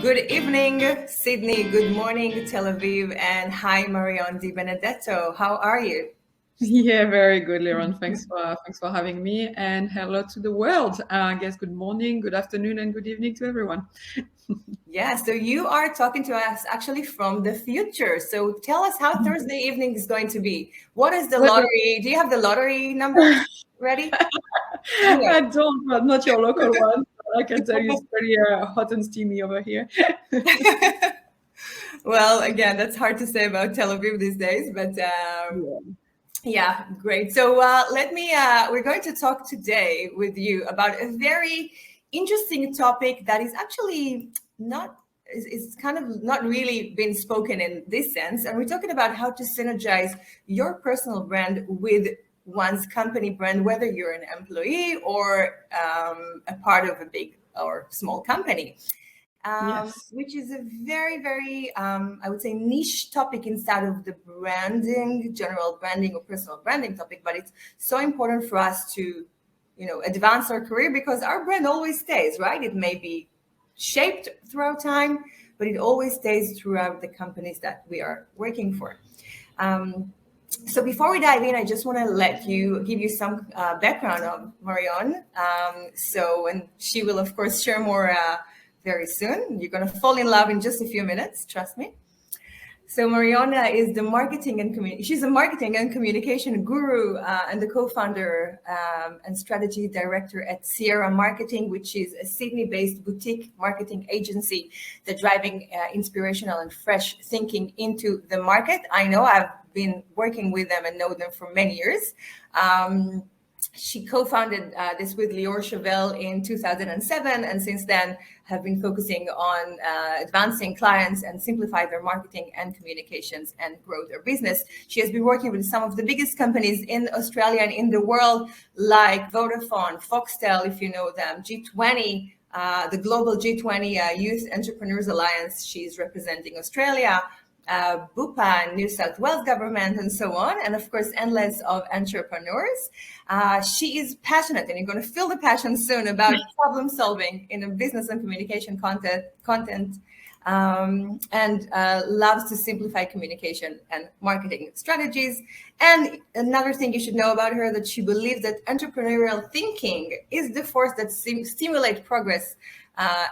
Good evening, Sydney. Good morning, Tel Aviv. And hi, Marion Di Benedetto. How are you? Yeah, very good, Liron. Thanks for having me, and hello to the world. I guess good morning, good afternoon, and good evening to everyone. Yeah, so you are talking to us actually from the future. So tell us how Thursday evening is going to be. What is the Well, lottery? Do you have the lottery numbers ready? I don't, but not your local one. I can tell you it's pretty hot and steamy over here. Well, again, that's hard to say about Tel Aviv these days, but yeah, great. So we're going to talk today with you about a very interesting topic that is actually not, is kind of not really been spoken in this sense. And we're talking about how to synergize your personal brand with one's company brand, whether you're an employee or a part of a big or small company. Yes. Which is a very, very, I would say, niche topic inside of the branding, general branding or personal branding topic. But it's so important for us to, advance our career because our brand always stays, right? It may be shaped throughout time, but it always stays throughout the companies that we are working for. So before we dive in, I just want to give you some background of Marion. And she will, of course, share more very soon. You're going to fall in love in just a few minutes, trust me. So Mariana is she's a marketing and communication guru and the co-founder and strategy director at Sierra Marketing, which is a Sydney-based boutique marketing agency that's driving inspirational and fresh thinking into the market. I know I've been working with them and know them for many years. She co-founded this with Lior Chauvel in 2007, and since then have been focusing on advancing clients and simplify their marketing and communications and grow their business. She has been working with some of the biggest companies in Australia and in the world, like Vodafone, Foxtel, if you know them, G20, the global G20 Youth Entrepreneurs Alliance. She's representing Australia, Bupa, New South Wales government, and so on, and of course, endless of entrepreneurs. She is passionate, and you're going to feel the passion soon about problem solving in a business and communication content, and loves to simplify communication and marketing strategies. And another thing you should know about her, that she believes that entrepreneurial thinking is the force that stimulates progress.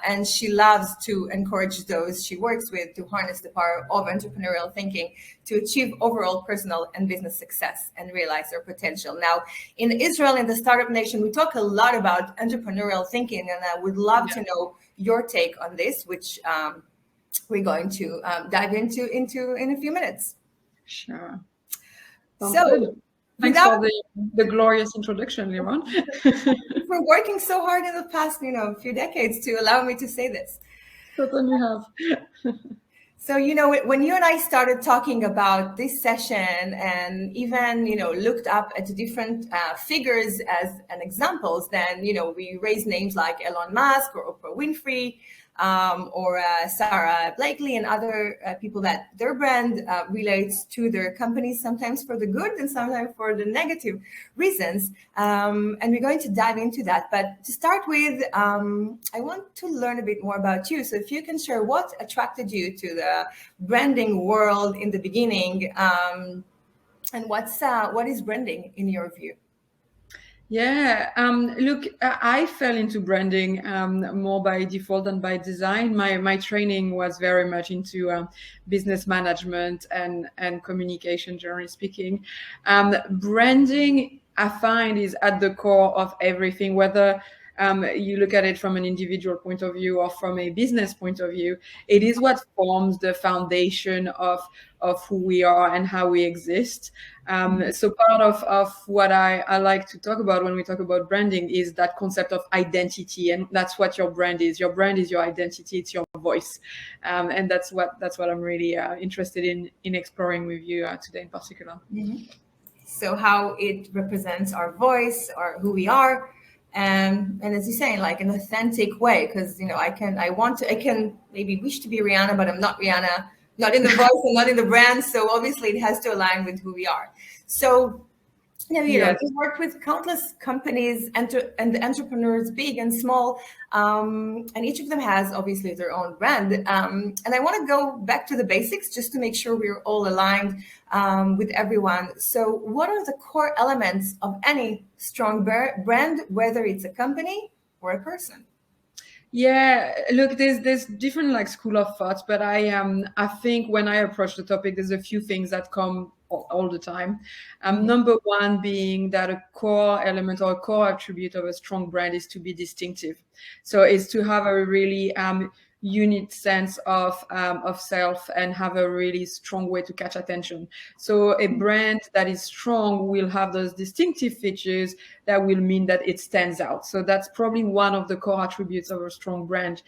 And she loves to encourage those she works with to harness the power of entrepreneurial thinking to achieve overall personal and business success and realize their potential. Now, in Israel, in the Startup Nation, we talk a lot about entrepreneurial thinking, and I would love to know your take on this, which we're going to dive into in a few minutes. Sure. So, thanks for the glorious introduction, Liron. For working so hard in the past, few decades to allow me to say this. Certainly have. So, when you and I started talking about this session and even, looked up at different figures as an examples, then, we raised names like Elon Musk or Oprah Winfrey, or Sarah Blakely and other people that their brand relates to their companies, sometimes for the good and sometimes for the negative reasons. And we're going to dive into that. But to start with, I want to learn a bit more about you. So if you can share what attracted you to the branding world in the beginning, and what is branding in your view? Yeah, look, I fell into branding more by default than by design. My training was very much into business management and communication, generally speaking. Branding, I find, is at the core of everything, whether you look at it from an individual point of view or from a business point of view. It is what forms the foundation of who we are and how we exist. So part of what I like to talk about when we talk about branding is that concept of identity, and that's what your brand is. Your brand is your identity, it's your voice, and that's what I'm really interested in exploring with you today in particular. Mm-hmm. So how it represents our voice or who we are. And as you say, like an authentic way, because I can maybe wish to be Rihanna, but I'm not Rihanna, not in the voice and not in the brand. So obviously it has to align with who we are. So Yes. We work with countless companies and entrepreneurs, big and small, and each of them has obviously their own brand. And I want to go back to the basics just to make sure we're all aligned with everyone. So, what are the core elements of any strong brand, whether it's a company or a person? Yeah, look, there's different like school of thoughts, but I think when I approach the topic, there's a few things that come all the time. Number one being that a core element or a core attribute of a strong brand is to be distinctive. So it's to have a really unique sense of self and have a really strong way to catch attention. So a brand that is strong will have those distinctive features that will mean that it stands out. So that's probably one of the core attributes of a strong brand.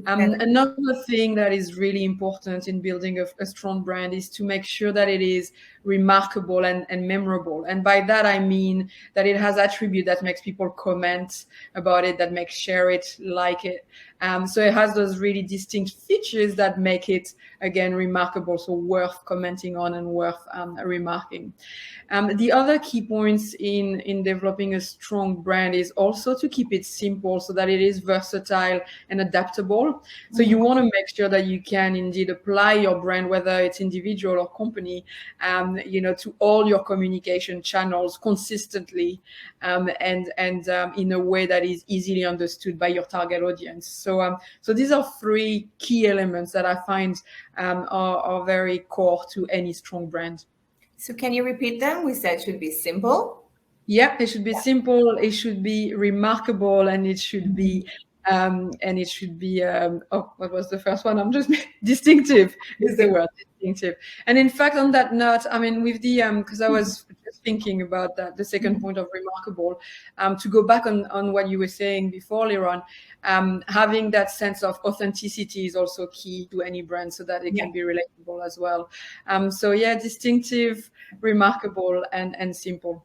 Another thing that is really important in building a strong brand is to make sure that it is remarkable and memorable. And by that, I mean that it has attribute that makes people comment about it, that makes share it, like it. So it has those really distinct features that make it, again, remarkable, so worth commenting on and worth remarking. The other key points in developing a strong brand is also to keep it simple so that it is versatile and adaptable. So you want to make sure that you can indeed apply your brand, whether it's individual or company, to all your communication channels consistently, and in a way that is easily understood by your target audience. So these are three key elements that I find are very core to any strong brand. So, can you repeat them? We said it should be simple. Yeah, it should be simple, it should be remarkable, and it should be what was the first one? I'm just distinctive is the word, distinctive. And in fact, on that note, I mean, with the because I was just thinking about that, the second point of remarkable, to go back on what you were saying before, Liron, having that sense of authenticity is also key to any brand so that it can be relatable as well. So yeah, distinctive, remarkable, and simple.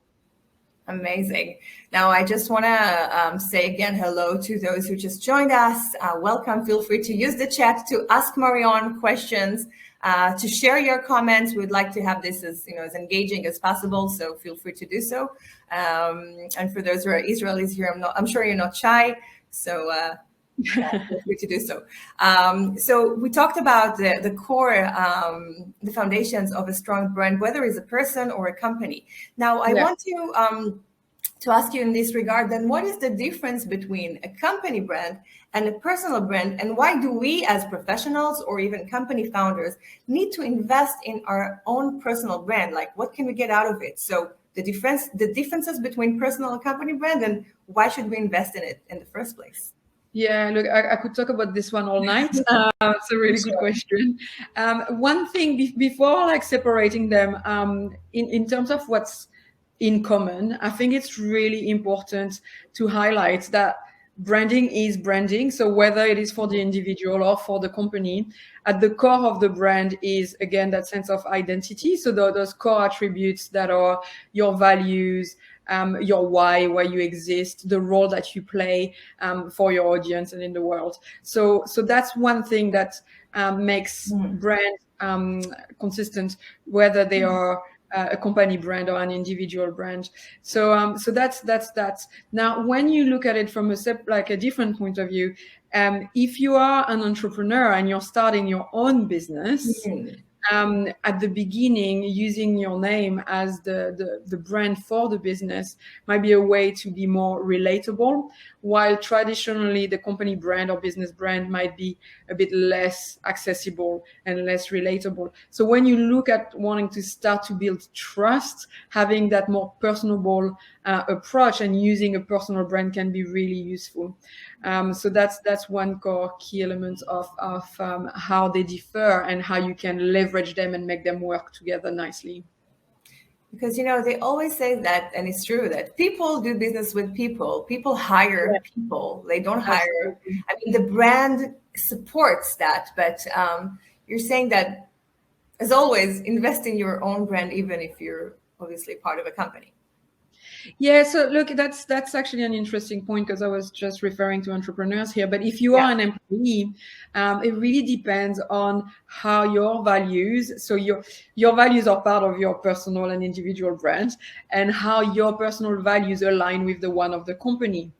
Amazing. Now, I just want to say again hello to those who just joined us. Welcome. Feel free to use the chat to ask Marion questions, to share your comments. We'd like to have this as engaging as possible, so feel free to do so. And for those who are Israelis here, I'm sure you're not shy, so feel free to do so. So we talked about the core, the foundations of a strong brand, whether it's a person or a company. Now, I want to ask you in this regard, then what is the difference between a company brand and a personal brand, and why do we as professionals or even company founders need to invest in our own personal brand? Like, what can we get out of it? So the differences between personal and company brand, and why should we invest in it in the first place? Yeah, look, I could talk about this one all night. It's a really good question. One thing before like separating them, in terms of what's in common, I think it's really important to highlight that branding is branding. So whether it is for the individual or for the company, at the core of the brand is, again, that sense of identity. So those core attributes that are your values, your why, where you exist, the role that you play for your audience and in the world. So that's one thing that makes brands consistent, whether they are a company brand or an individual brand. So that's that. Now, when you look at it from a different point of view, if you are an entrepreneur and you're starting your own business, at the beginning, using your name as the brand for the business might be a way to be more relatable, while traditionally the company brand or business brand might be a bit less accessible and less relatable. So when you look at wanting to start to build trust, having that more personable approach and using a personal brand can be really useful. So that's one core key element of how they differ and how you can leverage them and make them work together nicely. Because they always say that, and it's true, that people do business with people. People hire people. They don't hire. Absolutely. I mean, the brand supports that, but you're saying that, as always, invest in your own brand, even if you're obviously part of a company. Yeah, so look, that's actually an interesting point because I was just referring to entrepreneurs here. But if you Yeah. are an employee, it really depends on how your values. So your values are part of your personal and individual brand, and how your personal values align with the one of the company.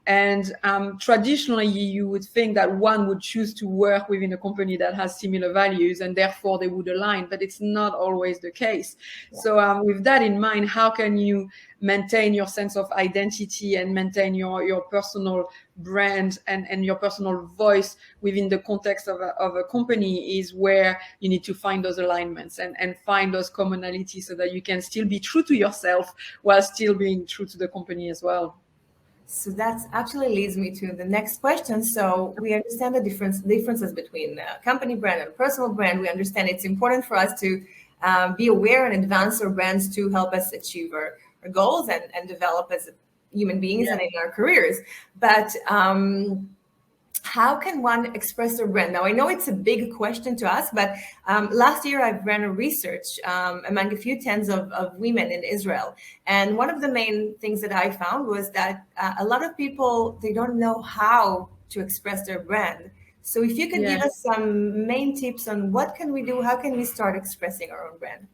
And traditionally, you would think that one would choose to work within a company that has similar values, and therefore they would align. But it's not always the case. So with that in mind, how can you maintain your sense of identity and maintain your personal brand and your personal voice within the context of a company is where you need to find those alignments and find those commonalities so that you can still be true to yourself while still being true to the company as well. So that actually leads me to the next question. So we understand the differences between company brand and personal brand. We understand it's important for us to be aware and advance our brands to help us achieve our goals and develop as human beings Yeah. and in our careers. But how can one express their brand? Now, I know it's a big question to ask, but last year I ran a research among a few tens of women in Israel. And one of the main things that I found was that a lot of people, they don't know how to express their brand. So if you could Yeah. give us some main tips on what can we do, how can we start expressing our own brand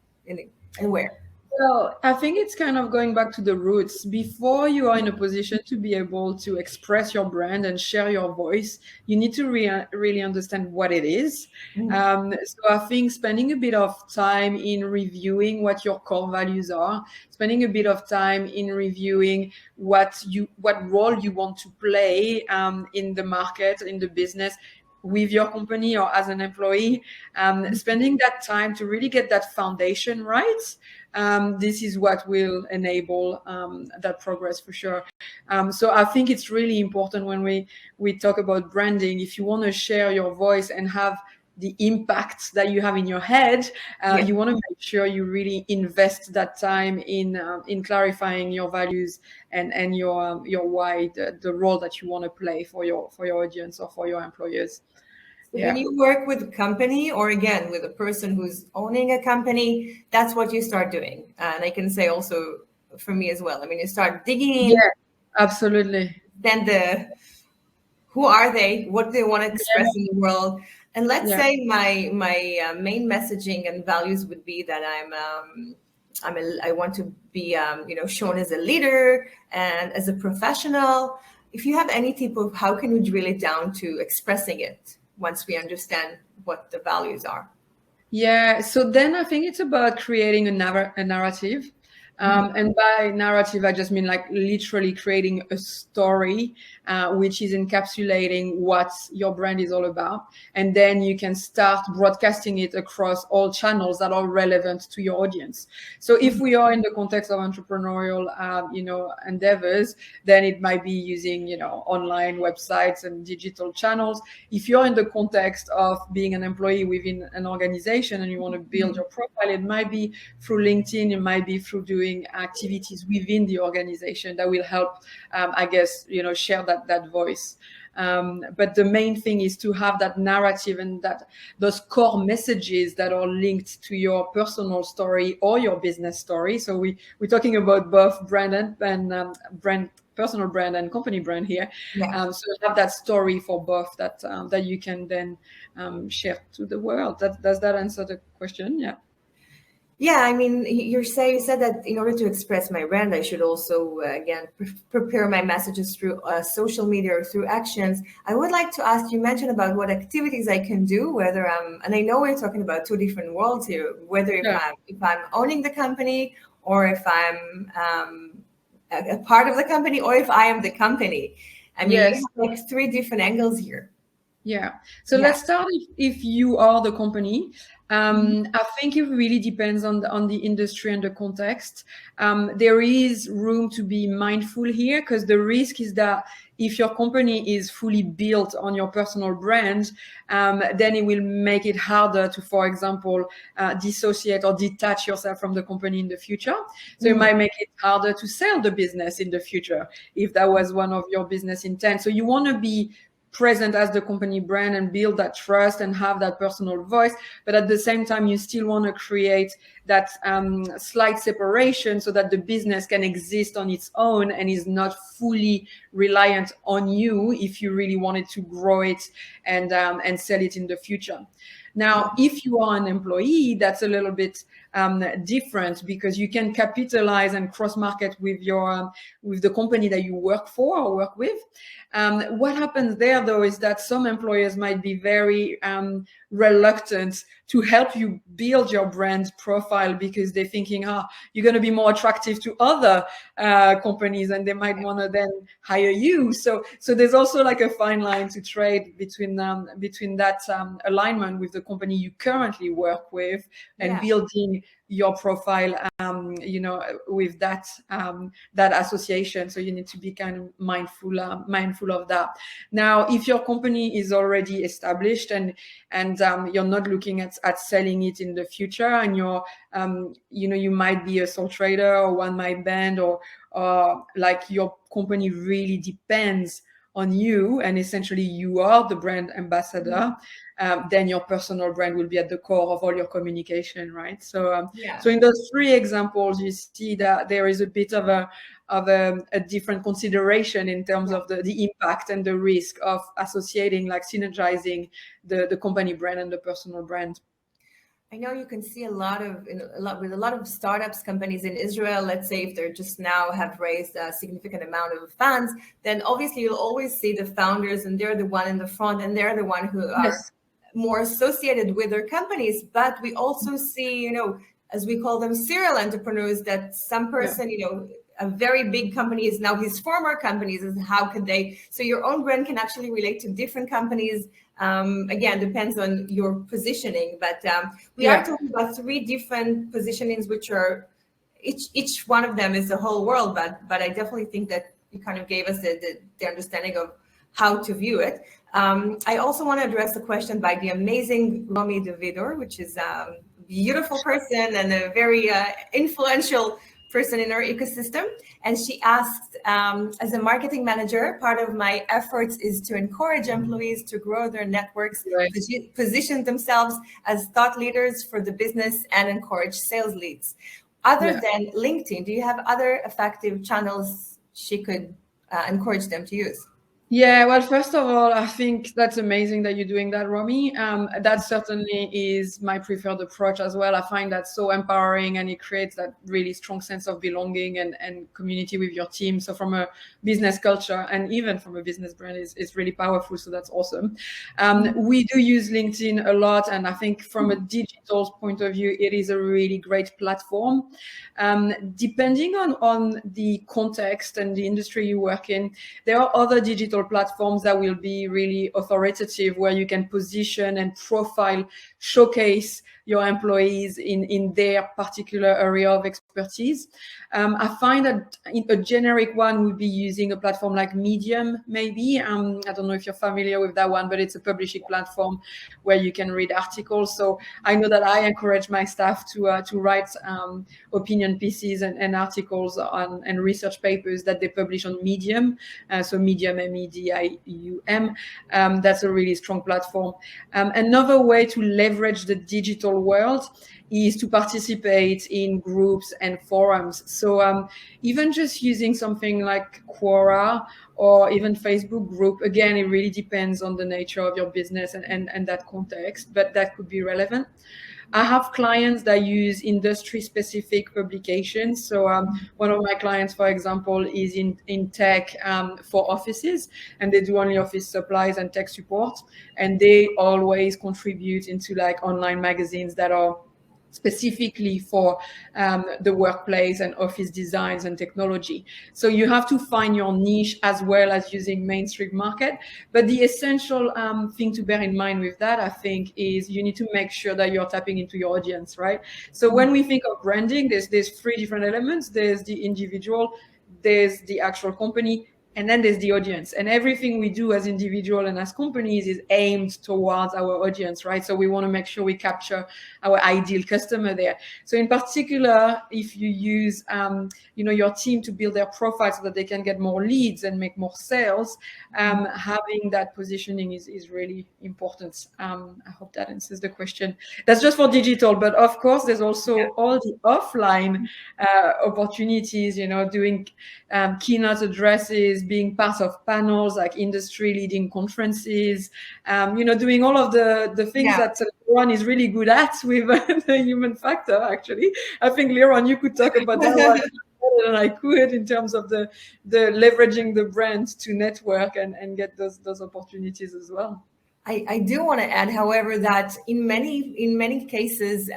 and where? Well, I think it's kind of going back to the roots. Before you are in a position to be able to express your brand and share your voice, you need to really understand what it is. Mhm. So I think spending a bit of time in reviewing what your core values are, spending a bit of time in reviewing what role you want to play in the market, in the business, with your company or as an employee, spending that time to really get that foundation right. This is what will enable that progress for sure. So I think it's really important when we talk about branding. If you want to share your voice and have the impact that you have in your head, Yeah. you want to make sure you really invest that time in clarifying your values and your why, the role that you want to play for your audience or for your employers. So when Yeah. you work with a company or again with a person who's owning a company, that's what you start doing. And I can say also for me as well. I mean, you start digging in, Yeah. Absolutely. then the who are they, what do they want to Yeah. express in the world. And let's Yeah. say my main messaging and values would be that I want to be shown as a leader and as a professional. If you have any tip of how can we drill it down to expressing it once we understand what the values are. Yeah, so then I think it's about creating a narrative. And by narrative, I just mean like literally creating a story, which is encapsulating what your brand is all about. And then you can start broadcasting it across all channels that are relevant to your audience. So if we are in the context of entrepreneurial, endeavors, then it might be using, online websites and digital channels. If you're in the context of being an employee within an organization and you want to build your profile, it might be through LinkedIn, it might be through doing activities within the organization that will help, share that voice. But the main thing is to have that narrative and that those core messages that are linked to your personal story or your business story. So we're talking about both brand and brand, personal brand and company brand here. Yeah. So have that story for both that you can then share to the world. Does that answer the question? Yeah. Yeah, I mean, you said that in order to express my brand, I should also again prepare my messages through social media or through actions. I would like to ask. You mentioned about what activities I can do, whether I'm, and I know we're talking about two different worlds here. Whether Yeah. if I'm owning the company or if I'm a part of the company or if I am the company. I mean, you Yes. have like three different angles here. Yeah. So Yeah. let's start if you are the company. I think it really depends on the industry and the context. There is room to be mindful here because the risk is that if your company is fully built on your personal brand, then it will make it harder to, for example, dissociate or detach yourself from the company in the future. So it might make it harder to sell the business in the future if that was one of your business intent. So you want to be present as the company brand and build that trust and have that personal voice. But at the same time, you still want to create that slight separation so that the business can exist on its own and is not fully reliant on you if you really wanted to grow it and sell it in the future. Now, if you are an employee, that's a little bit different, because you can capitalize and cross market with the company that you work for or work with. What happens there, though, is that some employers might be very reluctant to help you build your brand profile, because they're thinking, you're going to be more attractive to other companies, and they might want to then hire you. So there's also like a fine line to trade between that alignment with the company you currently work with and building your profile, with that association. So you need to be kind of mindful of that. Now, if your company is already established and you're not looking at selling it in the future, and you're you might be a sole trader or one man band, or like your company really depends on you, and essentially you are the brand ambassador, then your personal brand will be at the core of all your communication, right? So in those three examples, you see that there is a bit of a different consideration in terms of the impact and the risk of associating, like synergizing the company brand and the personal brand. I know you can see a lot of startups companies in Israel. Let's say if they're just now have raised a significant amount of funds, then obviously you'll always see the founders, and they're the one in the front, and they're the one who are more associated with their companies. But we also see, as we call them, serial entrepreneurs, that some person, a very big company is now his former companies. And how could they? So your own brand can actually relate to different companies. Again, depends on your positioning, but we are talking about three different positionings, which are each one of them is the whole world. But I definitely think that you kind of gave us the understanding of how to view it. I also want to address the question by the amazing Romy Davidor, which is a beautiful person and a very influential person in our ecosystem. And she asked, as a marketing manager, part of my efforts is to encourage employees to grow their networks, position themselves as thought leaders for the business, and encourage sales leads. Other than LinkedIn, do you have other effective channels she could encourage them to use? Yeah, well, first of all, I think that's amazing that you're doing that, Romy. That certainly is my preferred approach as well. I find that so empowering, and it creates that really strong sense of belonging and community with your team. So from a business culture and even from a business brand is really powerful. So that's awesome. We do use LinkedIn a lot, and I think from a digital point of view, it is a really great platform. Depending on the context and the industry you work in, there are other digital platforms that will be really authoritative, where you can position and profile, showcase your employees in their particular area of expertise. I find that a generic one would be using a platform like Medium, maybe. I don't know if you're familiar with that one, but it's a publishing platform where you can read articles. So I know that I encourage my staff to write opinion pieces and articles and research papers that they publish on Medium. So Medium, Medium. That's a really strong platform. Another way to leverage the digital world is to participate in groups and forums. So even just using something like Quora or even Facebook group, again, it really depends on the nature of your business and that context, but that could be relevant. I have clients that use industry-specific publications. So one of my clients, for example, is in tech for offices, and they do only office supplies and tech support. And they always contribute into like online magazines that are specifically for the workplace and office designs and technology. So you have to find your niche as well as using mainstream market. But the essential thing to bear in mind with that, I think, is you need to make sure that you're tapping into your audience, right? So when we think of branding, there's three different elements. There's the individual, there's the actual company, And then there's the audience, and everything we do as individual and as companies is aimed towards our audience, right? So we want to make sure we capture our ideal customer there. So in particular, if you use your team to build their profile so that they can get more leads and make more sales, having that positioning is really important. I hope that answers the question. That's just for digital, but of course there's also all the offline opportunities, doing keynote addresses, being part of panels like industry leading conferences, doing all of the things that Leron is really good at with the human factor. Actually, I think Leron, you could talk about that one better than I could in terms of the leveraging the brand to network and get those opportunities as well. I do want to add, however, that in many cases,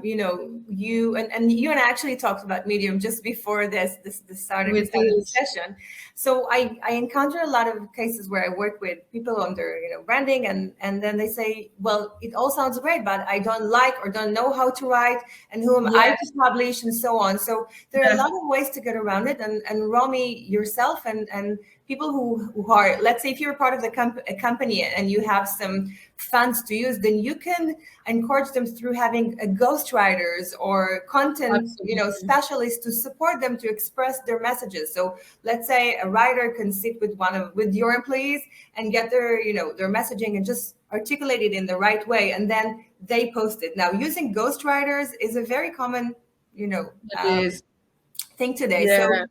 you and I actually talked about Medium just before the start of the session. So I encounter a lot of cases where I work with people under branding, and then they say, well, it all sounds great, but I don't like or don't know how to write, and who am I to publish, and so on. So there are a lot of ways to get around it, and Romy, yourself and people who are, let's say, if you're part of a company and you have some funds to use, then you can encourage them through having ghostwriters or content specialists to support them to express their messages. So let's say a writer can sit with your employees and get their messaging and just articulate it in the right way, and then they post it. Now, using ghostwriters is a very common thing today.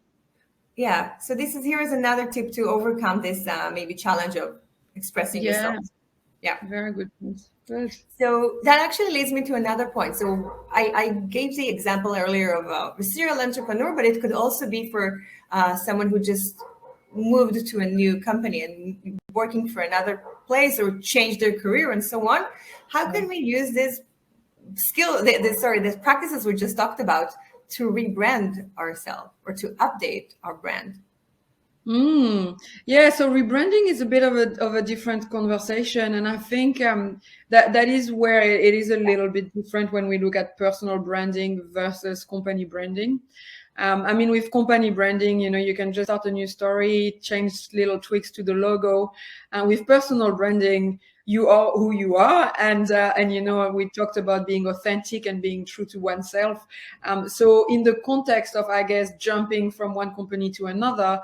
So here is another tip to overcome this maybe challenge of expressing yourself. Yeah, very good. Good. So that actually leads me to another point. So I gave the example earlier of a serial entrepreneur, but it could also be for someone who just moved to a new company and working for another place or changed their career and so on. How can we use this skill, the practices we just talked about, to rebrand ourselves or to update our brand? Yeah, so rebranding is a bit of a different conversation, and I think that is where it is a little bit different when we look at personal branding versus company branding. I mean, with company branding, you can just start a new story, change little tweaks to the logo. And with personal branding, you are who you are, and we talked about being authentic and being true to oneself. So in the context of, I guess, jumping from one company to another,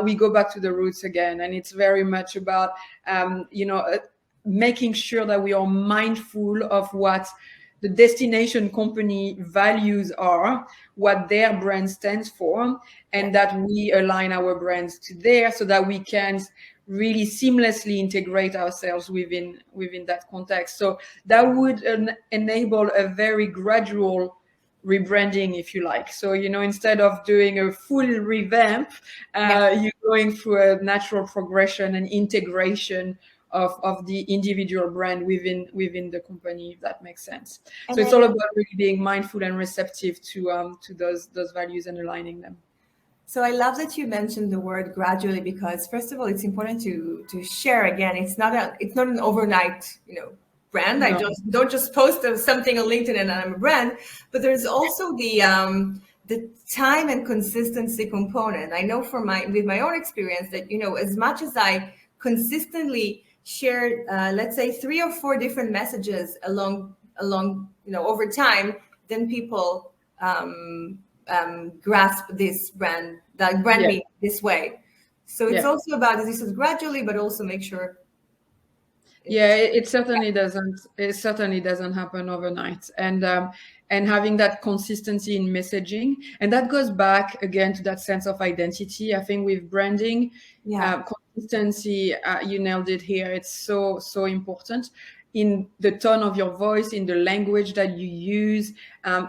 we go back to the roots again, and it's very much about making sure that we are mindful of what the destination company values are, what their brand stands for, and that we align our brands to theirs so that we can really seamlessly integrate ourselves within that context. So that would enable a very gradual rebranding, if you like. So, instead of doing a full revamp, you're going through a natural progression and integration of the individual brand within the company, if that makes sense. So it's all about really being mindful and receptive to those values and aligning them. So I love that you mentioned the word gradually, because first of all, it's important to share again. It's not an overnight, brand. No. I don't just post something on LinkedIn and I'm a brand, but there's also the time and consistency component. I know with my own experience that, as much as I consistently shared, let's say 3 or 4 different messages along, over time, then people grasp this brand me this way. So it's also about, as you said, gradually, but also make sure. It certainly doesn't. It certainly doesn't happen overnight, and having that consistency in messaging, and that goes back again to that sense of identity. I think with branding, consistency, you nailed it here. It's so important in the tone of your voice, in the language that you use,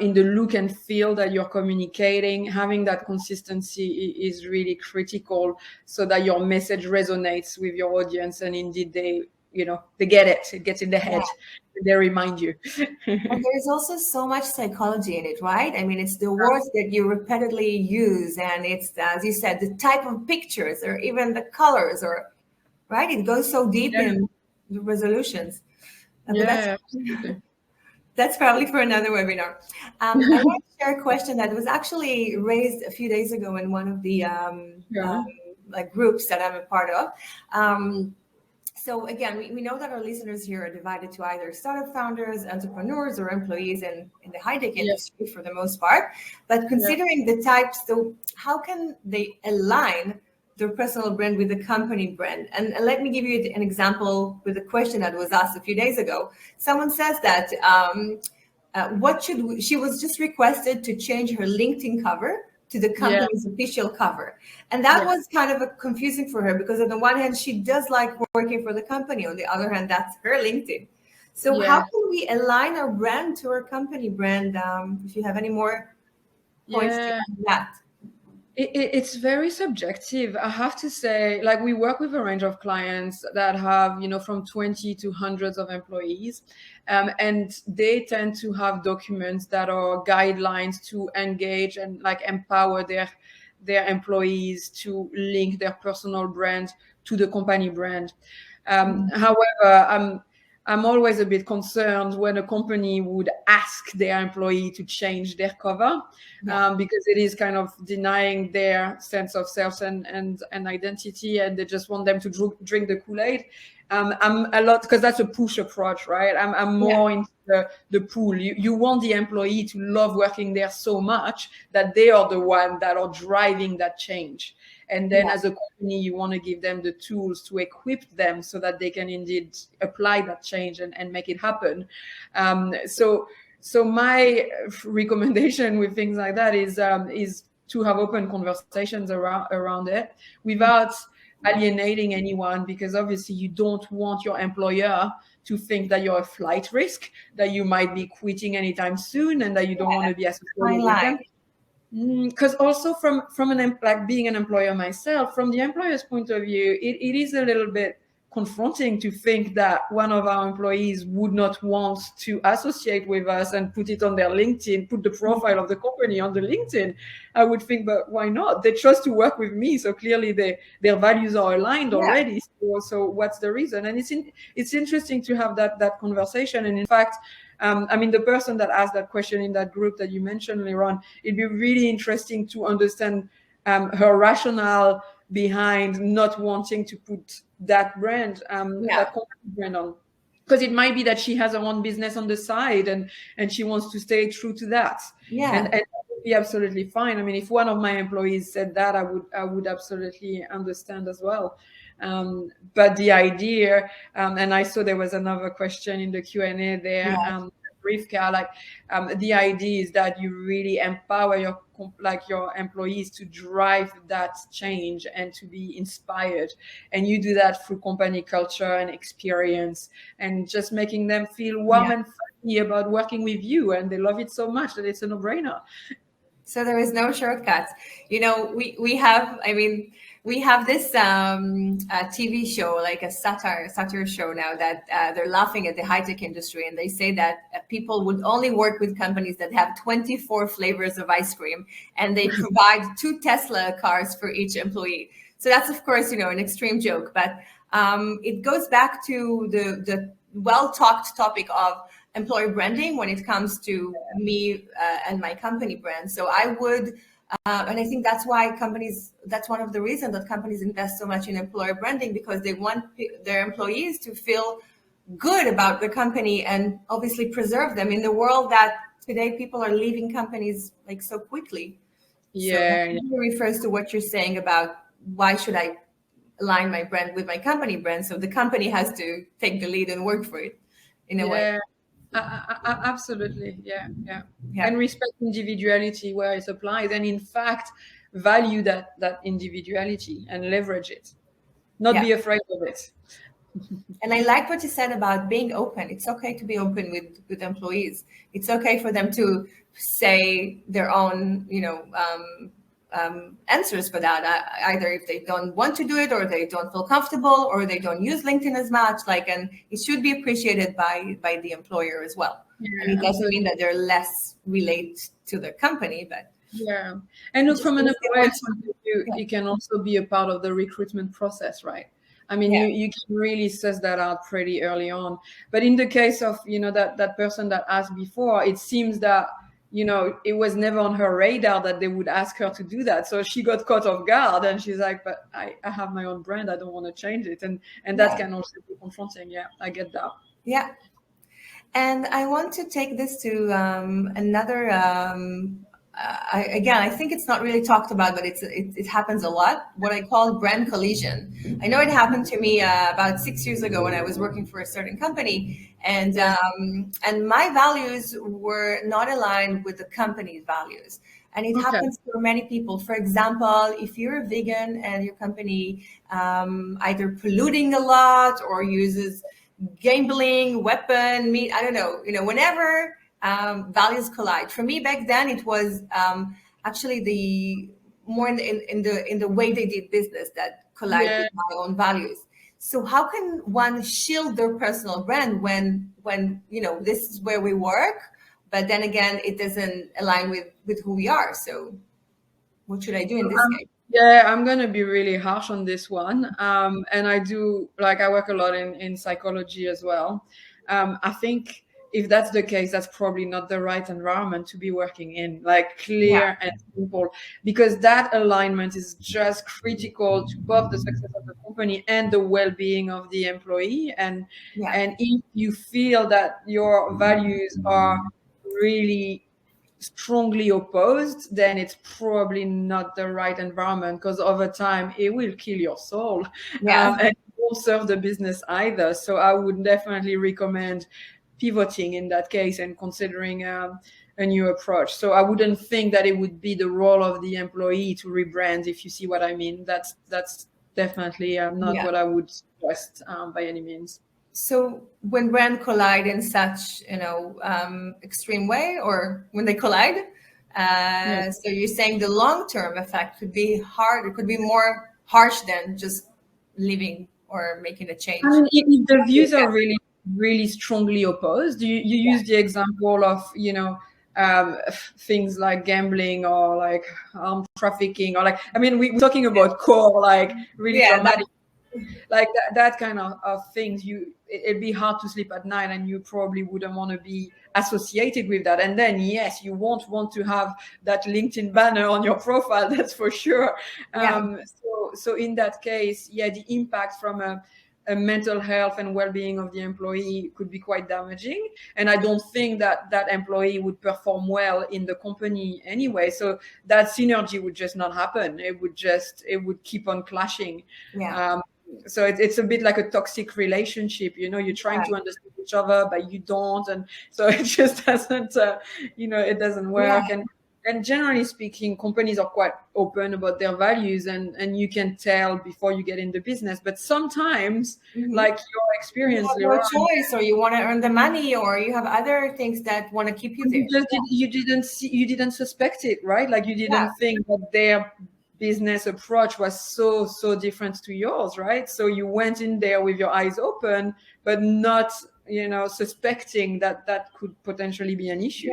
in the look and feel that you're communicating. Having that consistency is really critical so that your message resonates with your audience, and indeed they get it. It gets in their head. They remind you. And there's also so much psychology in it, right? I mean, it's the words that you repeatedly use, and it's, as you said, the type of pictures or even the colors, right? It goes so deep in the resolutions. That's probably for another webinar. I want to share a question that was actually raised a few days ago in one of the like groups that I'm a part of. So again, we know that our listeners here are divided to either startup founders, entrepreneurs, or employees in the high-tech industry for the most part. But considering the types, so how can they align their personal brand with the company brand? And let me give you an example with a question that was asked a few days ago. Someone says that she was just requested to change her LinkedIn cover to the company's official cover. And that was kind of a confusing for her, because on the one hand, she does like working for the company. On the other hand, that's her LinkedIn. So how can we align our brand to our company brand? If you have any more points to that. It's very subjective. I have to say, like, we work with a range of clients that have, from 20 to hundreds of employees. And they tend to have documents that are guidelines to engage and like empower their employees to link their personal brand to the company brand. However, I'm always a bit concerned when a company would ask their employee to change their cover, because it is kind of denying their sense of self and identity, and they just want them to drink the Kool-Aid. I'm a lot, because that's a push approach, right? I'm more into the pull. You want the employee to love working there so much that they are the one that are driving that change. And then as a company, you want to give them the tools to equip them so that they can indeed apply that change and make it happen. So my recommendation with things like that is to have open conversations around it without alienating anyone, because obviously you don't want your employer to think that you're a flight risk, that you might be quitting anytime soon, and that you don't want to be associated with them. Because also from like being an employer myself, from the employer's point of view, it is a little bit confronting to think that one of our employees would not want to associate with us and put it on their LinkedIn, put the profile of the company on the LinkedIn. I would think, but why not? They chose to work with me, so clearly their values are aligned already. So what's the reason? And it's interesting to have that conversation. And in fact, the person that asked that question in that group that you mentioned, Liron, it'd be really interesting to understand her rationale behind not wanting to put that brand, that company brand on. Because it might be that she has her own business on the side and she wants to stay true to that. And that would be absolutely fine. I mean, if one of my employees said that, I would absolutely understand as well. But the idea, and I saw there was another question in the Q&A there, Rivka, like the idea is that you really empower your employees to drive that change and to be inspired, and you do that through company culture and experience, and just making them feel warm and fuzzy about working with you, and they love it so much that it's a no-brainer. So there is no shortcuts. We have this TV show, like a satire show now, that they're laughing at the high-tech industry, and they say that people would only work with companies that have 24 flavors of ice cream, and they provide 2 Tesla cars for each employee. So that's, of course, an extreme joke, but it goes back to the well-talked topic of employer branding when it comes to me and my company brand. So I would, and I think that's why that's one of the reasons that companies invest so much in employer branding, because they want their employees to feel good about the company and obviously preserve them in the world that today people are leaving companies like so quickly. So that refers to what you're saying about why should I align my brand with my company brand? So the company has to take the lead and work for it in a way. Absolutely. Yeah. And respect individuality where it applies, and in fact value that individuality and leverage it, not be afraid of it. And I like what you said about being open. It's okay to be open with employees. It's okay for them to say their own answers for that, either if they don't want to do it, or they don't feel comfortable, or they don't use LinkedIn as much, and it should be appreciated by the employer as well. And it doesn't mean that they're less related to the company, but and look, from an employer's point of view, it can also be a part of the recruitment process, right? I mean, you can really suss that out pretty early on. But in the case of that person that asked before, it seems that it was never on her radar that they would ask her to do that. So she got caught off guard, and she's like, but I have my own brand. I don't want to change it. And that can also be confronting. Yeah, I get that. Yeah. And I want to take this to another. I think it's not really talked about, but it happens a lot. What I call brand collision. I know it happened to me about 6 years ago when I was working for a certain company, and my values were not aligned with the company's values. And it happens for many people. For example, if you're a vegan and your company either polluting a lot or uses gambling, weapon, meat, I don't know, whenever values collide. For me back then, it was actually the more in the way they did business that collide with my own values. So how can one shield their personal brand when this is where we work, but then again, it doesn't align with who we are? So what should I do in this case? Yeah, I'm going to be really harsh on this one. And I work a lot in psychology as well. I think if that's the case, that's probably not the right environment to be working in, like clear and simple, because that alignment is just critical to both the success of the company and the well-being of the employee. And if you feel that your values are really strongly opposed, then it's probably not the right environment, because over time it will kill your soul and it won't serve the business either. So I would definitely recommend pivoting in that case and considering a new approach. So I wouldn't think that it would be the role of the employee to rebrand, if you see what I mean. That's definitely not what I would suggest by any means. So when brands collide in such, extreme way, or when they collide, so you're saying the long-term effect could be hard. It could be more harsh than just leaving or making a change. I mean, if the views are really, really strongly opposed, you use the example of, things like gambling or like trafficking, or we're talking about core, like really dramatic. Like that kind of things, it'd be hard to sleep at night, and you probably wouldn't want to be associated with that. And then yes, you won't want to have that LinkedIn banner on your profile, that's for sure. So in that case, the impact from a mental health and well-being of the employee could be quite damaging, and I don't think that employee would perform well in the company anyway. So that synergy would just not happen. It would keep on clashing. So it's a bit like a toxic relationship. You're trying to understand each other, but you don't, and so it just doesn't it doesn't work. And generally speaking, companies are quite open about their values, and you can tell before you get in the business. But sometimes, like your experience, you have no choice, or you want to earn the money, or you have other things that want to keep you there. You didn't suspect it, right? Like you didn't think that their business approach was so different to yours, right? So you went in there with your eyes open, but not suspecting that could potentially be an issue.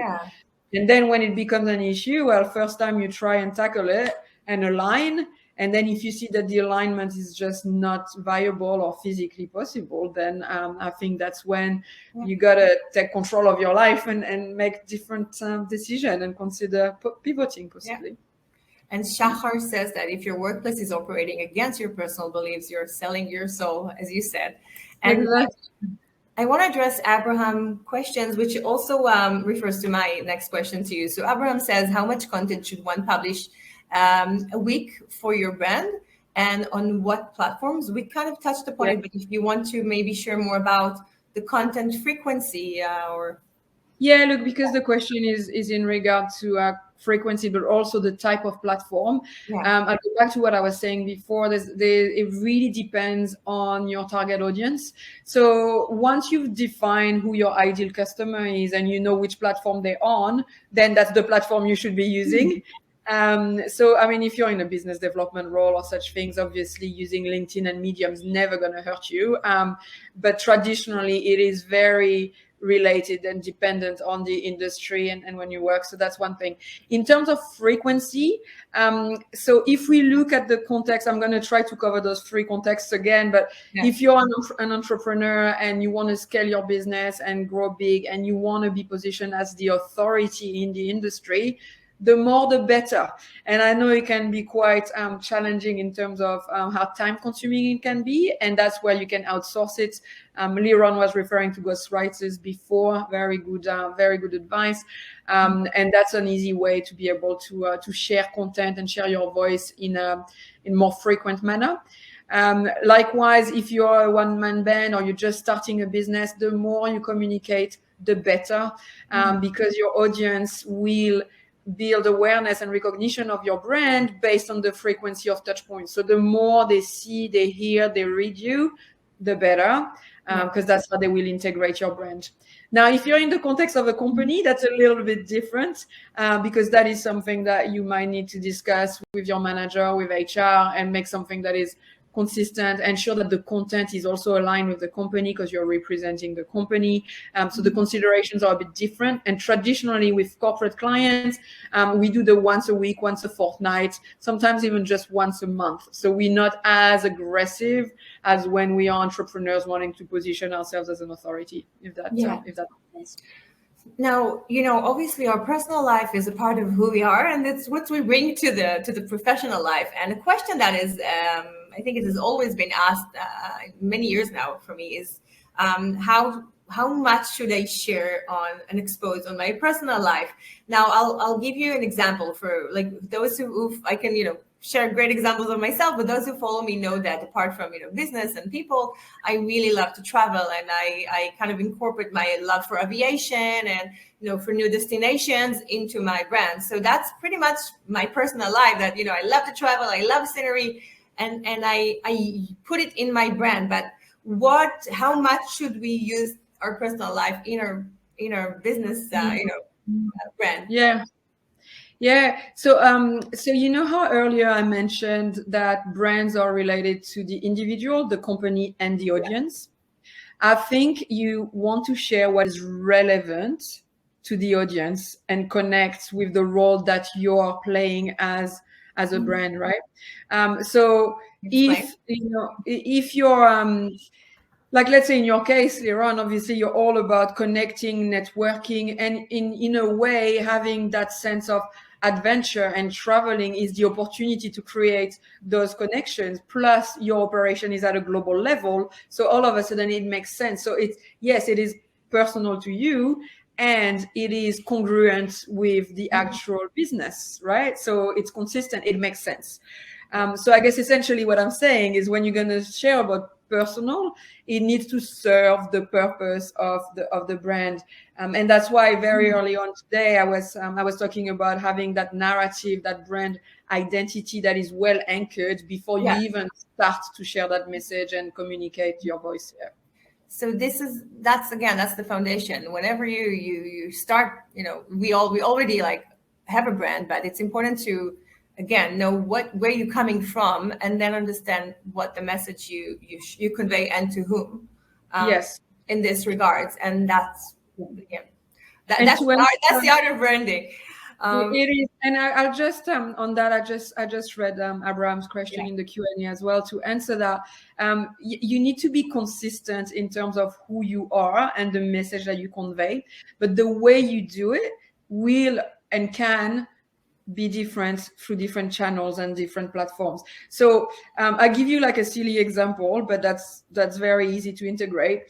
And then when it becomes an issue, well, first time you try and tackle it and align, and then if you see that the alignment is just not viable or physically possible, then I think that's when you gotta take control of your life and make different decisions and consider pivoting possibly. And Shahar says that if your workplace is operating against your personal beliefs, you're selling your soul, as you said. And I want to address Abraham questions, which also refers to my next question to you. So Abraham says, how much content should one publish a week for your brand, and on what platforms? We kind of touched upon it, but if you want to maybe share more about the content frequency look, because the question is in regard to frequency, but also the type of platform. I'll go back to what I was saying before. It really depends on your target audience. So once you've defined who your ideal customer is and you know which platform they're on, then that's the platform you should be using. So, if you're in a business development role or such things, obviously using LinkedIn and Medium is never going to hurt you. But traditionally, it is very related and dependent on the industry and when you work. So that's one thing. In terms of frequency, so if we look at the context, I'm going to try to cover those three contexts again, but if you're an entrepreneur and you want to scale your business and grow big and you want to be positioned as the authority in the industry, the more the better. And I know it can be quite challenging in terms of how time consuming it can be, and that's where you can outsource it. Liron was referring to ghostwriters before. Very good advice. And that's an easy way to be able to share content and share your voice in more frequent manner. Likewise, if you're a one-man band or you're just starting a business, the more you communicate, the better, because your audience will build awareness and recognition of your brand based on the frequency of touch points. So the more they see, they hear, they read you, the better, because that's how they will integrate your brand. Now, if you're in the context of a company, that's a little bit different, because that is something that you might need to discuss with your manager, with HR, and make something that is consistent, ensure that the content is also aligned with the company because you're representing the company. So the considerations are a bit different. And traditionally with corporate clients, we do the once a week, once a fortnight, sometimes even just once a month. So we're not as aggressive as when we are entrepreneurs wanting to position ourselves as an authority, if that makes sense. Now, obviously our personal life is a part of who we are, and it's what we bring to the professional life. And a question that is, I think it has always been asked many years now for me is, how much should I share on and expose on my personal life? Now, I'll give you an example for like those who I can, share great examples of myself, but those who follow me know that apart from business and people, I really love to travel, and I kind of incorporate my love for aviation and for new destinations into my brand. So that's pretty much my personal life, that I love to travel, I love scenery, and I put it in my brand. But how much should we use our personal life in our business brand? Yeah. So how earlier I mentioned that brands are related to the individual, the company, and the audience. I think you want to share what is relevant to the audience and connect with the role that you are playing as a brand, right? So if you're like, let's say in your case, Liron, obviously you're all about connecting, networking, and in a way having that sense of adventure, and traveling is the opportunity to create those connections. Plus your operation is at a global level. So all of a sudden it makes sense. So it is personal to you, and it is congruent with the actual business, right? So it's consistent, it makes sense. So I guess essentially what I'm saying is, when you're going to share about personal, it needs to serve the purpose of the brand, and that's why very early on today I was talking about having that narrative, that brand identity that is well anchored before you even start to share that message and communicate your voice here. So that's the foundation. Whenever you start, we already like have a brand, but it's important to again know where you're coming from, and then understand what the message you convey and to whom. In this regards, and that's the art of branding. It is, and I'll just on that. I just read Abraham's question in the Q&A as well. To answer that, you need to be consistent in terms of who you are and the message that you convey, but the way you do it will and can be different through different channels and different platforms. So I give you like a silly example, but that's very easy to integrate.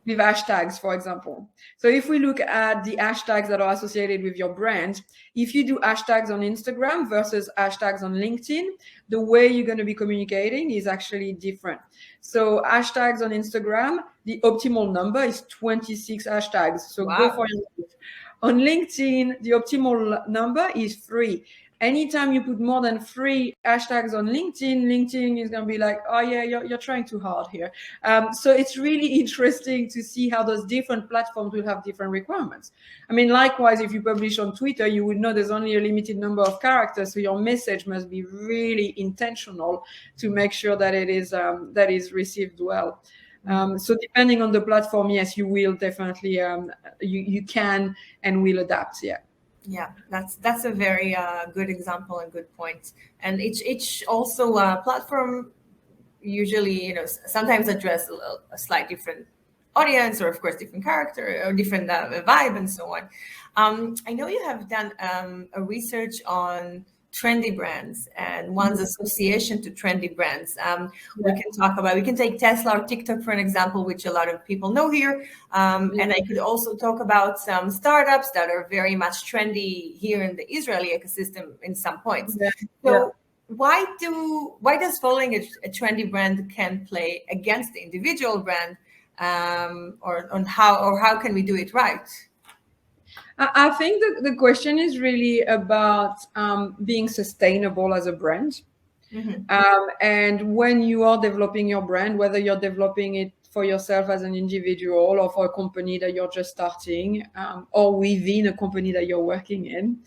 With hashtags, for example. So if we look at the hashtags that are associated with your brand, if you do hashtags on Instagram versus hashtags on LinkedIn, the way you're going to be communicating is actually different. So hashtags on Instagram, the optimal number is 26 hashtags. So go for it. On LinkedIn, the optimal number is 3. Anytime you put more than 3 hashtags on LinkedIn is going to be like, oh yeah, you're trying too hard here. So it's really interesting to see how those different platforms will have different requirements. I mean, likewise, if you publish on Twitter, you would know there's only a limited number of characters. So your message must be really intentional to make sure that it is received well. So depending on the platform, yes, you will definitely you can and will adapt. Yeah. Yeah, that's a very good example and good point. And each also platform usually, sometimes address a slight different audience, or of course different character or different vibe and so on. I know you have done a research on trendy brands and one's association to trendy brands. We can take Tesla or TikTok for an example, which a lot of people know here. And I could also talk about some startups that are very much trendy here in the Israeli ecosystem in some points. So why does following a trendy brand can play against the individual brand, or how can we do it right? I think that the question is really about being sustainable as a brand. And when you are developing your brand, whether you're developing it for yourself as an individual or for a company that you're just starting, or within a company that you're working in,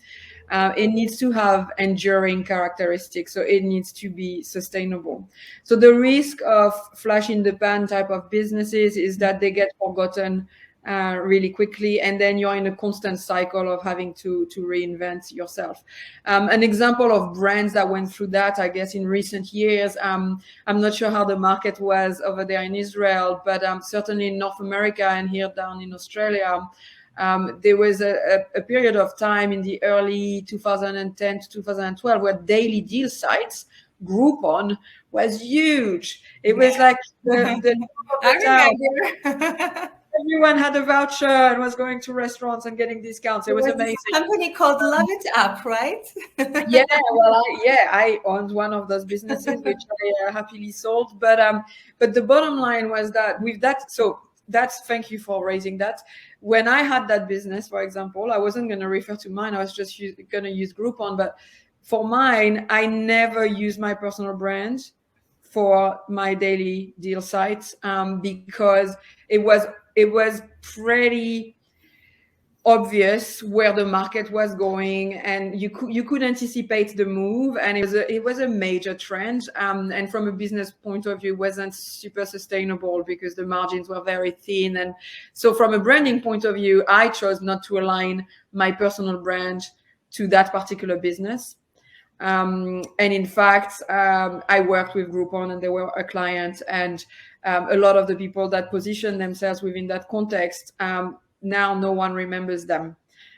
it needs to have enduring characteristics. So it needs to be sustainable. So the risk of flash in the pan type of businesses is that they get forgotten really quickly, and then you're in a constant cycle of having to reinvent yourself. An example of brands that went through that, I guess, in recent years, I'm not sure how the market was over there in Israel, but certainly in North America and here down in Australia, there was a period of time in the early 2010 to 2012 where daily deal sites, Groupon, was huge. It was like the I remember. Everyone had a voucher and was going to restaurants and getting discounts. It was amazing. A company called Love It Up, right? Yeah, well, I owned one of those businesses, which I happily sold. But the bottom line was that with that, so that's, thank you for raising that. When I had that business, for example, I wasn't going to refer to mine. I was just going to use Groupon. But for mine, I never used my personal brand for my daily deal sites because it was pretty obvious where the market was going, and you could anticipate the move, and it was a major trend. And from a business point of view, it wasn't super sustainable because the margins were very thin. And so from a branding point of view, I chose not to align my personal brand to that particular business. And in fact, I worked with Groupon and they were a client, and a lot of the people that position themselves within that context, now no one remembers them.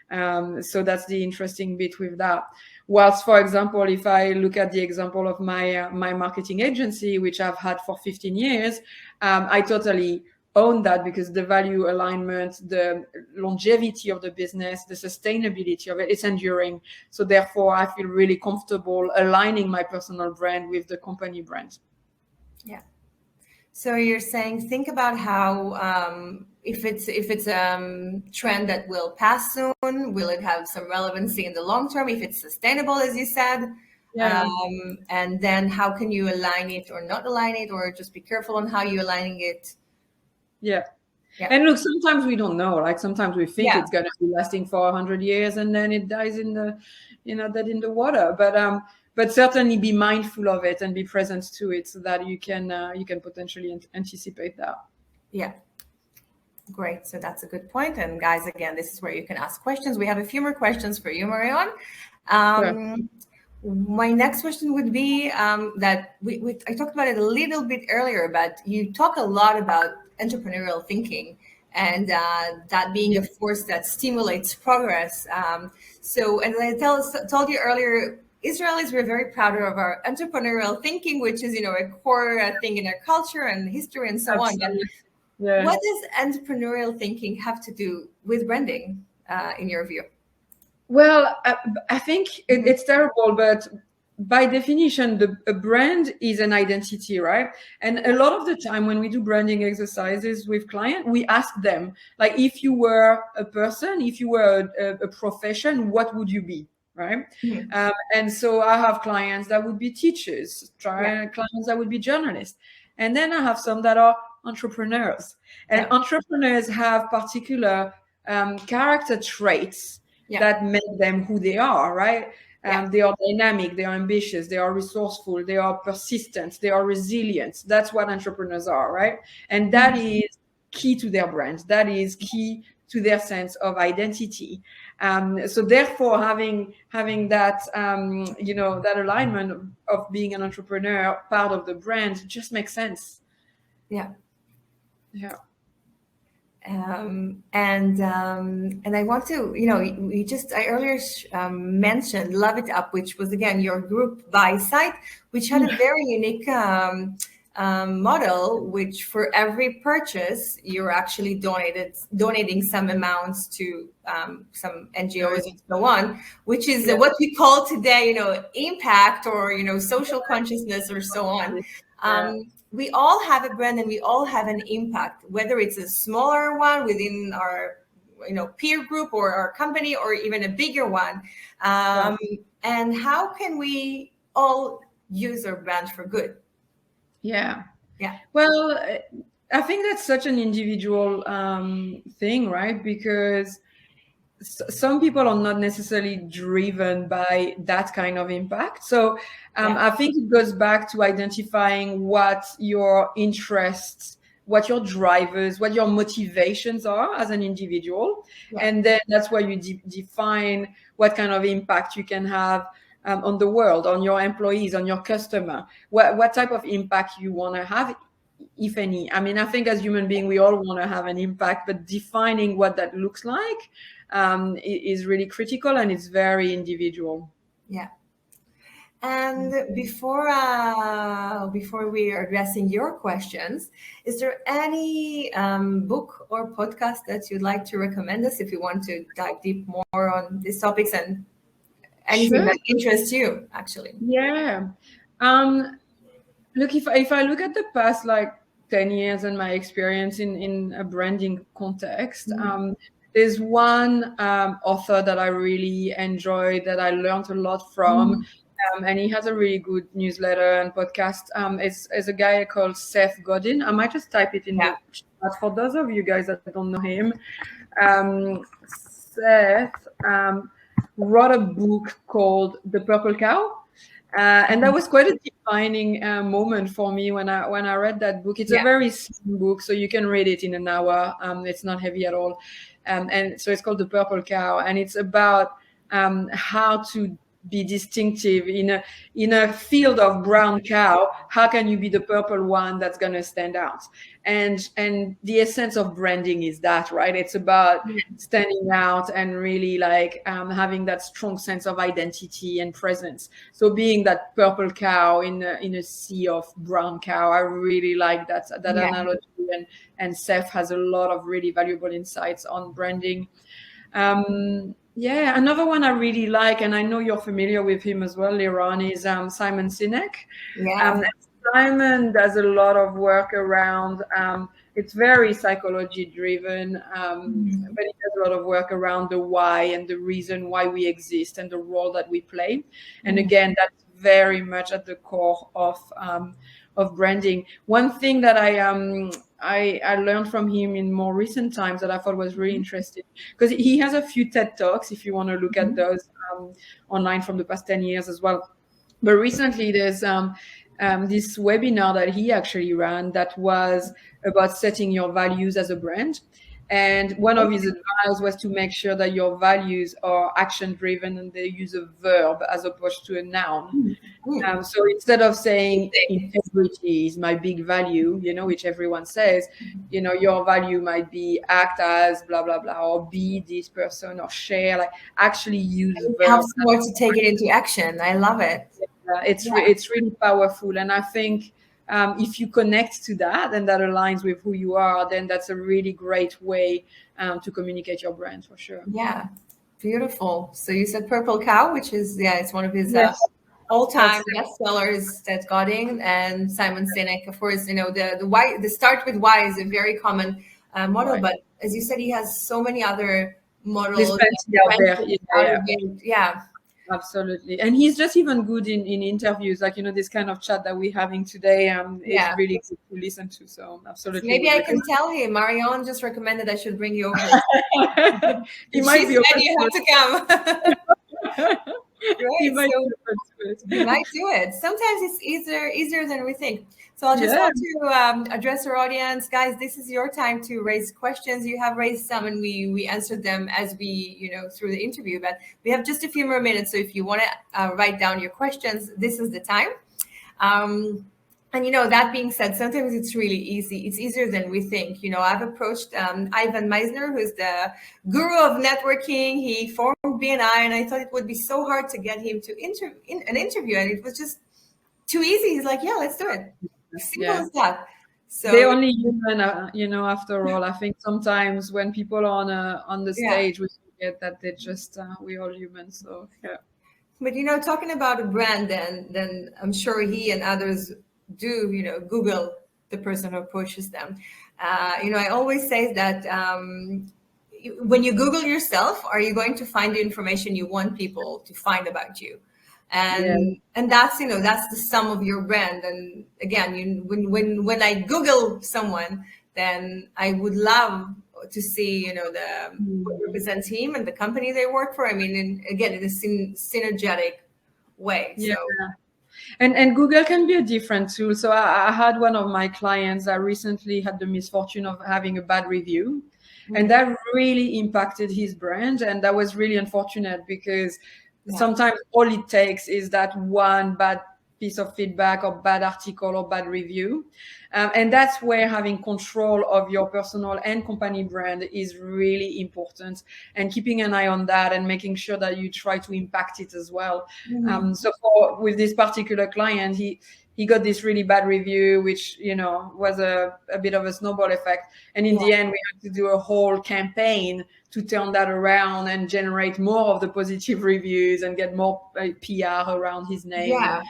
So that's the interesting bit with that. Whilst, for example, if I look at the example of my marketing agency, which I've had for 15 years, I totally own that because the value alignment, the longevity of the business, the sustainability of it, it's enduring. So therefore, I feel really comfortable aligning my personal brand with the company brand. Yeah. So you're saying, think about how if it's trend that will pass soon, will it have some relevancy in the long term? If it's sustainable, as you said, and then how can you align it or not align it, or just be careful on how you're aligning it? Yeah. And look, sometimes we don't know. Like sometimes we think it's going to be lasting for 100 years, and then it dies in the, dead in the water. But certainly be mindful of it and be present to it so that you can potentially anticipate that. Yeah. Great. So that's a good point. And guys, again, this is where you can ask questions. We have a few more questions for you, Marion. My next question would be that I talked about it a little bit earlier, but you talk a lot about entrepreneurial thinking and that being a force that stimulates progress. So, and I told you earlier, Israelis, we're very proud of our entrepreneurial thinking, which is, a core thing in our culture and history and so on. But what does entrepreneurial thinking have to do with branding, in your view? Well, I think it's terrible, but by definition, a brand is an identity, right? And a lot of the time when we do branding exercises with clients, we ask them, like, if you were a person, if you were a profession, what would you be, right? And so I have clients that would be teachers, clients that would be journalists. And then I have some that are entrepreneurs. And entrepreneurs have particular character traits that make them who they are, right? Yeah. They are dynamic, they are ambitious, they are resourceful, they are persistent, they are resilient. That's what entrepreneurs are, right? And that is key to their brand. That is key to their sense of identity. So therefore, having that that alignment of being an entrepreneur part of the brand just makes sense. Yeah. Yeah. And I want to, I earlier mentioned Love It Up, which was again your group buy site, which had a very unique model, which for every purchase you're actually donating some amounts to some NGOs and so on, which is what we call today, impact or social consciousness or so on. We all have a brand and we all have an impact, whether it's a smaller one within our peer group or our company, or even a bigger one. And how can we all use our brand for good? Yeah. Yeah. Well, I think that's such an individual thing, right? Because some people are not necessarily driven by that kind of impact. So I think it goes back to identifying what your interests, what your drivers, what your motivations are as an individual. And then that's where you define what kind of impact you can have on the world, on your employees, on your customer, what type of impact you want to have, if any. I mean, I think as human beings, we all want to have an impact, but defining what that looks like is really critical, and it's very individual. Yeah. And before we are addressing your questions, is there any book or podcast that you'd like to recommend us if you want to dive deep more on these topics and anything that interests you, actually? Yeah. Look, if I look at the past 10 years and my experience in a branding context, there's one author that I really enjoyed, that I learned a lot from, and he has a really good newsletter and podcast. It's a guy called Seth Godin. I might just type it in the chat for those of you guys that don't know him. Seth wrote a book called The Purple Cow. And that was quite a defining moment for me when I read that book. It's a very slim book, so you can read it in an hour. It's not heavy at all. And so it's called The Purple Cow, and it's about how to be distinctive in a field of brown cow. How can you be the purple one that's going to stand out? And the essence of branding is that, right? It's about standing out and really having that strong sense of identity and presence. So being that purple cow in a sea of brown cow, I really like that analogy. And Seth has a lot of really valuable insights on branding. Another one I really like, and I know you're familiar with him as well, Liron, is Simon Sinek. Simon does a lot of work around, it's very psychology driven, but he does a lot of work around the why and the reason why we exist and the role that we play. And again, that's very much at the core of branding. One thing that I learned from him in more recent times that I thought was really interesting, because he has a few TED Talks, if you want to look at those online from the past 10 years as well. But recently there's this webinar that he actually ran that was about setting your values as a brand. And one of his advice was to make sure that your values are action driven and they use a verb as opposed to a noun. So instead of saying integrity is my big value, which everyone says, your value might be act as blah, blah, blah, or be this person, or share, actually use it verbs. Helps more to take it into action. I love it. It's really powerful. And I think if you connect to that and that aligns with who you are, then that's a really great way to communicate your brand, for sure. Yeah, beautiful. So you said Purple Cow, which is it's one of his all-time bestsellers that got in, and Simon Sinek, of course. The why, the start with why is a very common model, but as you said, he has so many other models out there. Yeah. Absolutely. And he's just even good in interviews, this kind of chat that we're having today. It's really good to listen to. So absolutely. Maybe I can tell him, Marion just recommended I should bring you over. He might be open. You have to come. He Great. might So be open to you it. might do it. Sometimes it's easier than we think. So I just Yeah. want to address our audience, guys. This is your time to raise questions. You have raised some, and we answered them as we through the interview. But we have just a few more minutes. So if you want to write down your questions, this is the time. And that being said, sometimes it's really easy. It's easier than we think. I've approached Ivan Meisner, who's the guru of networking. He formed BNI, and I thought it would be so hard to get him to an interview, and it was just too easy. He's like, "Yeah, let's do it." Simple Yeah. as that. They're So only human, after all. I think sometimes when people are on the yeah, stage, we forget that they're just, we're all human. So, yeah. but talking about a brand, then I'm sure he and others do. Google the person who approaches them. I always say that. When you Google yourself, are you going to find the information you want people to find about you? Yeah. And that's the sum of your brand. And again, when I Google someone, then I would love to see the what represents him and the company they work for. I mean, again, in a synergetic way. Yeah. So And Google can be a different tool. So I had one of my clients that recently had the misfortune of having a bad review, and that really impacted his brand. And that was really unfortunate because yeah. sometimes all it takes is that one bad piece of feedback or bad article or bad review. And that's where having control of your personal and company brand is really important, and keeping an eye on that and making sure that you try to impact it as well. So with this particular client, he got this really bad review, which was a bit of a snowball effect. And in the end, we had to do a whole campaign to turn that around and generate more of the positive reviews and get more PR around his name. Yeah.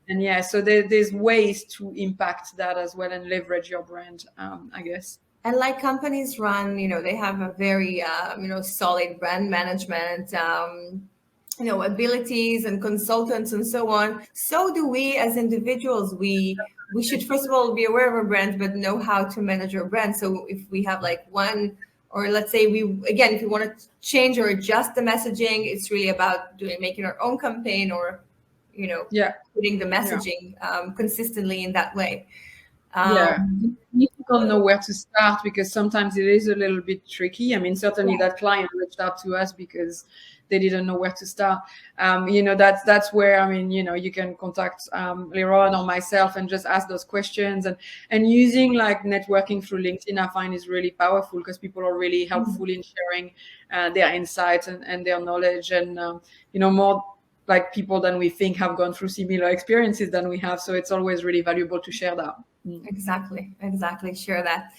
And yeah, so there's ways to impact that as well and leverage your brand, I guess. And like companies run, they have a very, solid brand management, abilities and consultants and so on. So do we as individuals. We should first of all be aware of our brand, but know how to manage our brand. So if we have like one, or let's say if we want to change or adjust the messaging, it's really about making our own campaign or, Yeah. putting the messaging consistently in that way. Yeah, you don't know where to start because sometimes it is a little bit tricky. I mean, certainly that client reached out to us because they didn't know where to start. That's where, I mean, you can contact Leron or myself and just ask those questions. And using like networking through LinkedIn, I find is really powerful because people are really helpful in sharing their insights and their knowledge, and more like people than we think have gone through similar experiences than we have. So it's always really valuable to share that. Exactly. Share that.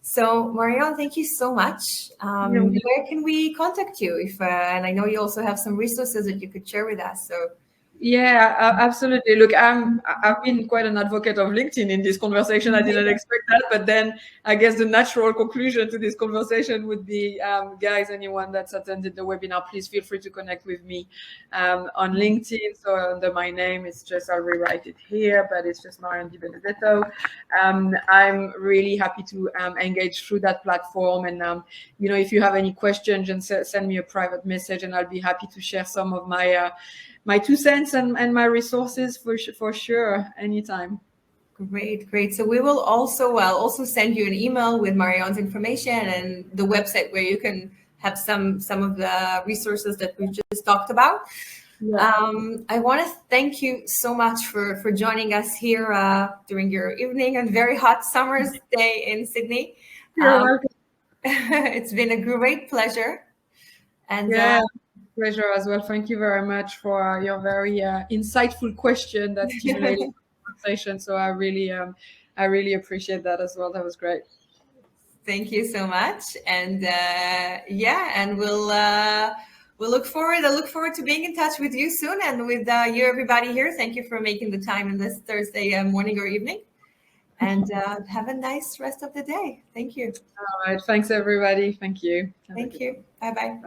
So, Marion, thank you so much. Where can we contact you? And I know you also have some resources that you could share with us. So, Yeah, absolutely. Look, I've been quite an advocate of LinkedIn in this conversation. I didn't expect that, but then I guess the natural conclusion to this conversation would be, guys, anyone that's attended the webinar, please feel free to connect with me on LinkedIn. So under my name, I'll rewrite it here, but it's just Marion Di Benedetto. I'm really happy to engage through that platform. And, if you have any questions, just send me a private message and I'll be happy to share some of my 2 cents and my resources for sure anytime. Great. So we will also send you an email with Marion's information and the website where you can have some of the resources that we've just talked about. Yeah. I want to thank you so much for joining us here during your evening and very hot summer's day in Sydney. You're welcome. It's been a great pleasure. And pleasure as well. Thank you very much for your very insightful question that stimulated the conversation. So I really appreciate that as well. That was great. Thank you so much. And and we'll look forward. I look forward to being in touch with you soon and with you, everybody here. Thank you for making the time in this Thursday morning or evening. And have a nice rest of the day. Thank you. All right. Thanks, everybody. Thank you. Thank you. Bye-bye.